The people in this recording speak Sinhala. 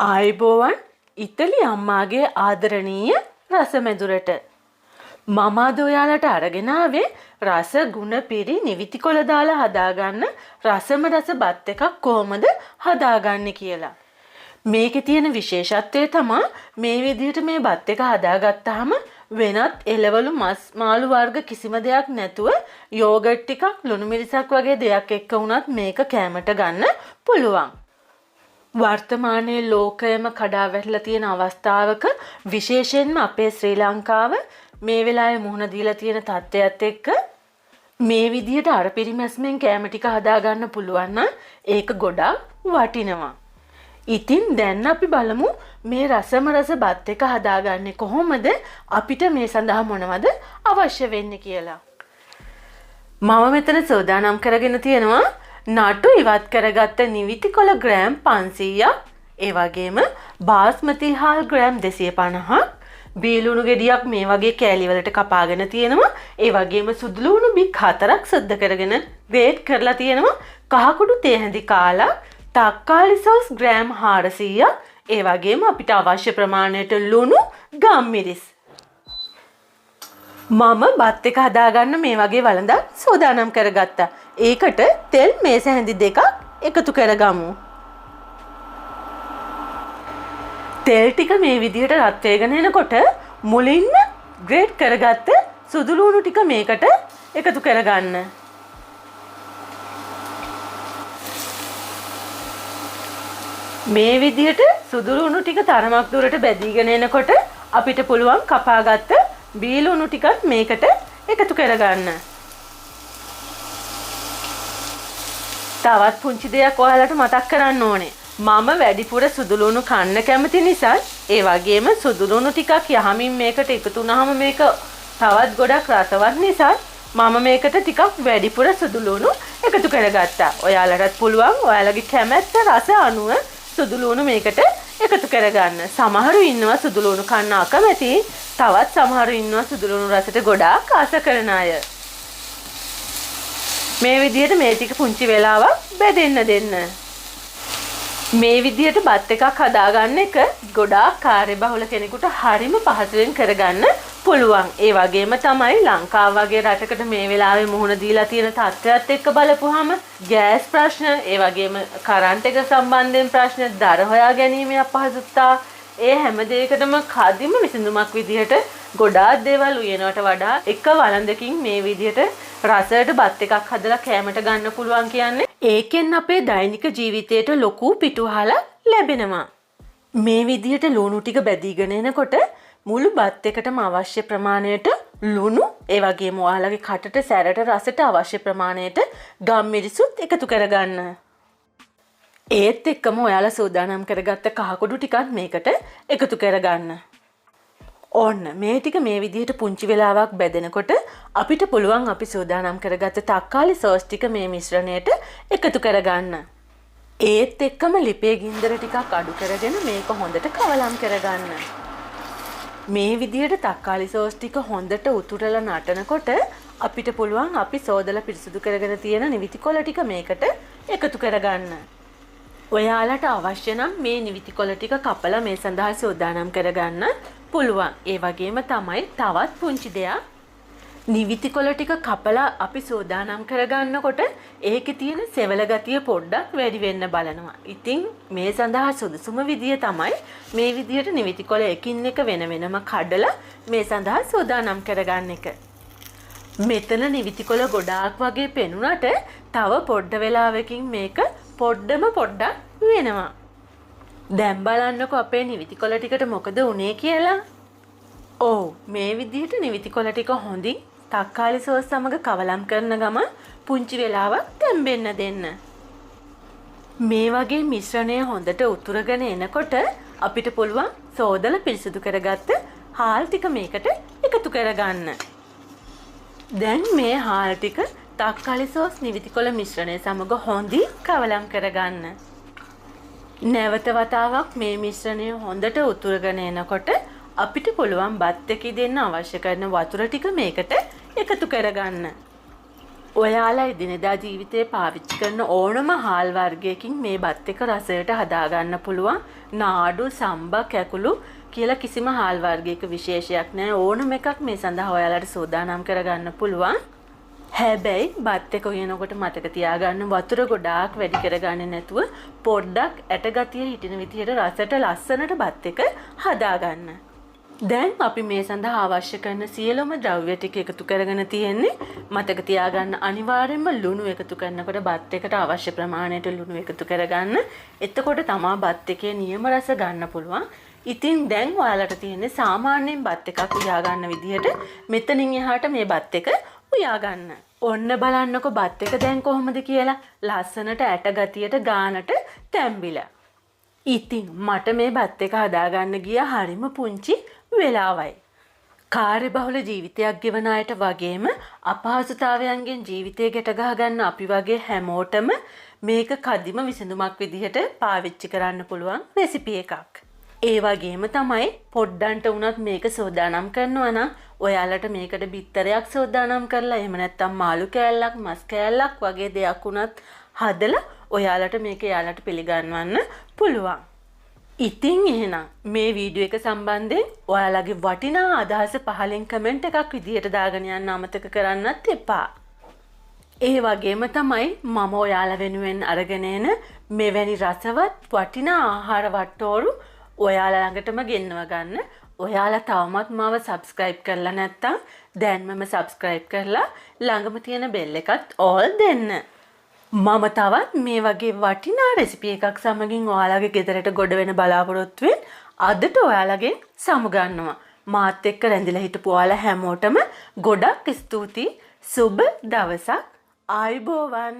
ආයුබෝවන් ඉතලි අම්මාගේ ආදරණීය රසමැදුරට මම අද ඔයාලට අරගෙන ආවේ රස ගුණ පිරි නිවිති කොළ දාලා හදාගන්න රසම රස බත් එකක් කොහොමද හදාගන්නේ කියලා. මේකේ තියෙන විශේෂත්වය තමයි මේ විදිහට මේ බත් එක හදාගත්තාම වෙනත් එළවලු මස් මාළු වර්ග කිසිම දෙයක් නැතුව යෝගට් ටිකක් ලුණු මිරිසක් වගේ දෙයක් එක්ක වුණත් මේක කෑමට ගන්න පුළුවන්. වර්තමානයේ ලෝකයම කඩා වැටලා තියෙන අවස්ථාවක විශේෂයෙන්ම අපේ ශ්‍රී ලංකාව මේ වෙලාවේ මුහුණ දීලා තියෙන තත්ත්වයට එක්ක මේ විදිහට අර පිරිමැස්මෙන් කෑම ටික හදා ගන්න පුළුවන් නම් ඒක ගොඩාක් වටිනවා. ඉතින් දැන් අපි බලමු මේ රසම රස බත් එක හදාගන්නේ කොහොමද, අපිට මේ සඳහා මොනවද අවශ්‍ය වෙන්නේ කියලා. මම මෙතන සෝදානම් කරගෙන තියෙනවා නටු ඉවත් කරගත්ත නිවිති කොළ ග්‍රෑම් 500ක්, ඒ වගේම බාස්මති හාල් ග්‍රෑම් 250ක්, බීලුණු ගෙඩියක් මේ වගේ කෑලි වලට කපාගෙන තියෙනවා, ඒ වගේම සුදු ලුණු බික් 4ක් සුද්ධ කරගෙන ග්‍රේට් කරලා තියෙනවා, කහකුඩු තේ හැඳි කාලා, තක්කාලි සෝස් ග්‍රෑම් 400ක්, ඒ වගේම අපිට අවශ්‍ය ප්‍රමාණයට ලුණු, ගම්මිරිස්. මම බත් එක හදාගන්න මේ වගේ වළඳක් සූදානම් කරගත්තා. ඒකට තෙල් මේස හැඳි දෙකක් එකතු කරගමු. තෙල් ටික මේ විදිහට රත් වෙගෙන එනකොට මුලින්ම ග්‍රේට් කරගත්ත සුදු ලුණු ටික මේකට එකතු කරගන්න. මේ විදිහට සුදු ලුණු ටික තරමක් දුරට බැදීගෙන එනකොට අපිට පුළුවන් කපාගත්ත බීලුණු ටිකත් මේකට එකතු කරගන්න. තවත් පුංචි දෙයක් ඔයාලට මතක් කරන්න ඕනේ. මම වැඩිපුර සුදු ලුණු කන්න කැමති නිසා, ඒ වගේම සුදු ලුණු ටිකක් යහමින් මේකට එකතු වුනහම මේක තවත් ගොඩක් රසවත් නිසා මම මේකට ටිකක් වැඩිපුර සුදු ලුණු එකතු කරගත්තා. ඔයාලටත් පුළුවන් ඔයාලගේ කැමැත්ත රස අනුව සුදු ලුණු මේකට එකතු කරගන්න. සමහරු ඉන්නවා සුදු ලුණු කන්න අකමැති, තවත් සමහරු ඉන්නවා සුදු ලුණු රසට ගොඩාක් ආස කරන අය. මේ විදිහට මේ ටික පුංචි වෙලාවක් බෙදෙන්න දෙන්න. මේ විදිහට බත් එකක් හදාගන්න එක ගොඩාක් කාර්යබහුල කෙනෙකුට හරිම පහසුවෙන් කරගන්න පුළුවන්. ඒ වගේම තමයි ලංකාව වගේ රටකට මේ වෙලාවේ මුහුණ දීලා තියෙන තත්ත්වයක් එක්ක බලපුවාම ගෑස් ප්‍රශ්න, ඒ වගේම කරන්ට් එක සම්බන්ධයෙන් ප්‍රශ්න, දර හොයා ගැනීමේ අපහසුතා, ඒ හැම දෙයකටම කදිම විසඳුමක් විදිහට ගොඩාක් දේවල් උයනවට වඩා එක වළඳකින් මේ විදිහට රසයට බත් එකක් හදලා කෑමට ගන්න පුළුවන් කියන්නේ ඒකෙන් අපේ දෛනික ජීවිතයට ලොකු පිටුවහලක් ලැබෙනවා. මේ විදිහට ලුණු ටික බැදීගෙන එනකොට මුළු බත් එකටම අවශ්‍ය ප්‍රමාණයට ලුණු, ඒ වගේම ඔයාලගේ කටට සැරට රසට අවශ්‍ය ප්‍රමාණයට ගම්මිරිසුත් එකතු කරගන්න. ඒත් එක්කම ඔයාලා සූදානම් කරගත්ත කහකුඩු ටිකත් මේකට එකතු කරගන්න. ඔන්න මේ ටික මේ විදිහට පුංචි වෙලාවක් බෙදෙනකොට අපිට පුළුවන් අපි සූදානම් කරගත්ත තක්කාලි සෝස් ටික මේ මිශ්‍රණයට එකතු කරගන්න. ඒත් එක්කම ලිපේ ගින්දර ටිකක් අඩු කරගෙන මේක හොඳට කවලම් කරගන්න. මේ විදිහට තක්කාලි සෝස් ටික හොඳට උතුරලා නටනකොට අපිට පුළුවන් අපි සෝදලා පිරිසිදු කරගෙන තියෙන නිවිති කොළ ටික මේකට එකතු කරගන්න. ඔයාලට අවශ්‍ය නම් මේ නිවිති කොළ ටික කපලා මේ සඳහා සූදානම් කරගන්න පුළුවන්. ඒ වගේම තමයි තවත් පුංචි දෙයක්. නිවිති කොළ ටික කපලා අපි සූදානම් කරගන්නකොට ඒකේ තියෙන සෙවල ගතිය පොඩ්ඩක් වැඩි වෙන්න බලනවා. ඉතින් මේ සඳහා සුදුසුම විදිය තමයි මේ විදියට නිවිති කොළ එකින් එක වෙන වෙනම කඩලා මේ සඳහා සූදානම් කරගන්න එක. මෙතන නිවිති කොළ ගොඩාක් වගේ පෙනුනට තව පොඩ්ඩ වෙලාවකින් මේක පොඩ්ඩක් වෙනවා. දැන් බලන්නකො අපේ නිවිති කොළ ටිකට මොකද වුනේ කියලා. ඔව්, මේ විදිහට නිවිති කොළ ටික හොඳින් තක්කාලි සෝස් සමග කවලම් කරන ගම පුංචි වෙලාවක් තැම්බෙන්න දෙන්න. මේ වගේ මිශ්‍රණය හොඳට උතුරගෙන එනකොට අපිට පුළුවන් සෝදලා පිරිසිදු කරගත්ත හාල් ටික මේකට එකතු කරගන්න. දැන් මේ හාල් ටික තක්කාලි සෝස් නිවිති කොළ මිශ්‍රණය සමග හොඳින් කවලම් කරගන්න. නැවත වතාවක් මේ මිශ්‍රණය හොඳට උතුරගෙන එනකොට අපිට පුළුවන් බත් එකේ දෙන්න අවශ්‍ය කරන වතුර ටික මේකට එකතු කරගන්න. ඔයාලා එදිනෙදා ජීවිතේ පාවිච්චි කරන ඕනම හාල් වර්ගයකින් මේ බත් එක රසයට හදාගන්න පුළුවන්. නාඩු, සම්බා, කැකුළු කියලා කිසිම හාල් වර්ගයක විශේෂයක් නැහැ. ඕනම එකක් මේ සඳහා ඔයාලට සූදානම් කරගන්න පුළුවන්. හැබැයි බත් එක උයනකොට මතක තියාගන්න වතුර ගොඩාක් වැඩි කරගන්නේ නැතුව පොඩ්ඩක් ඇටගතිය හිටින විදිහට රසට ලස්සනට බත් එක හදාගන්න. දැන් අපි මේ සඳහා අවශ්‍ය කරන සියලුම ද්‍රව්‍ය ටික එකතු කරගෙන තියෙන්නේ. මතක තියාගන්න අනිවාර්යයෙන්ම ලුණු එකතු කරනකොට බත් එකට අවශ්‍ය ප්‍රමාණයට ලුණු එකතු කරගන්න. එතකොට තමයි බත් එකේ නියම රස ගන්න පුළුවන්. ඉතින් දැන් ඔයාලට තියෙන්නේ සාමාන්‍යයෙන් බත් එකක් උයා ගන්න විදිහට මෙතනින් එහාට මේ බත් එක උයා ගන්න. ඔන්න බලන්නකො බත් එක දැන් කොහොමද කියලා. ලස්සනට ඇට ගතියට ගානට තැම්බිලා. ඉතින් මට මේ බත් එක හදාගන්න ගිය හරිම පුංචි වෙලාවයි. කාර්යබහුල ජීවිතයක් ගෙවන අයට වගේම අපහසුතාවයන්ගෙන් ජීවිතය ගැට ගහගන්න අපි වගේ හැමෝටම මේක කදිම විසඳුමක් විදිහට පාවිච්චි කරන්න පුළුවන් රෙසිපි එකක්. ඒ වගේම තමයි පොඩ්ඩන්ට වුණත් මේක සෝදානම් කරනවා නම් ඔයාලට මේකට බිත්තරයක් සෝදානම් කරලා එහෙම නැත්නම් මාළු කෑල්ලක්, මස් කෑල්ලක් වගේ දෙයක් වුණත් හදලා ඔයාලට මේක යාලට පිළිගන්වන්න පුළුවන්. ඉතින් එහෙනම් මේ වීඩියෝ එක සම්බන්ධයෙන් ඔයාලගේ වටිනා අදහස පහලින් කමෙන්ට් එකක් විදියට දාගෙන යන්න අමතක කරන්නත් එපා. ඒ වගේම තමයි මම ඔයාලා වෙනුවෙන් අරගෙන එන මෙවැනි රසවත් වටිනා ආහාර වට්ටෝරු ඔයාලා ළඟටම ගෙන්නව ගන්න. ඔයාලා තවමත් මාව subscribe කරලා නැත්නම් දැන්මම subscribe කරලා ළඟම තියෙන bell එකත් all දෙන්න. මම තවත් මේ වගේ වටිනා රෙසිපි එකක් සමගින් ඔයාලගේ ගෙදරට ගොඩ වෙන බලාපොරොත්තු වෙන අදට ඔයාලගෙන් සමුගන්නවා. මාත් එක්ක රැඳිලා හිටපු ඔයාලා හැමෝටම ගොඩක් ස්තුතියි. සුබ දවසක්. ආයුබෝවන්.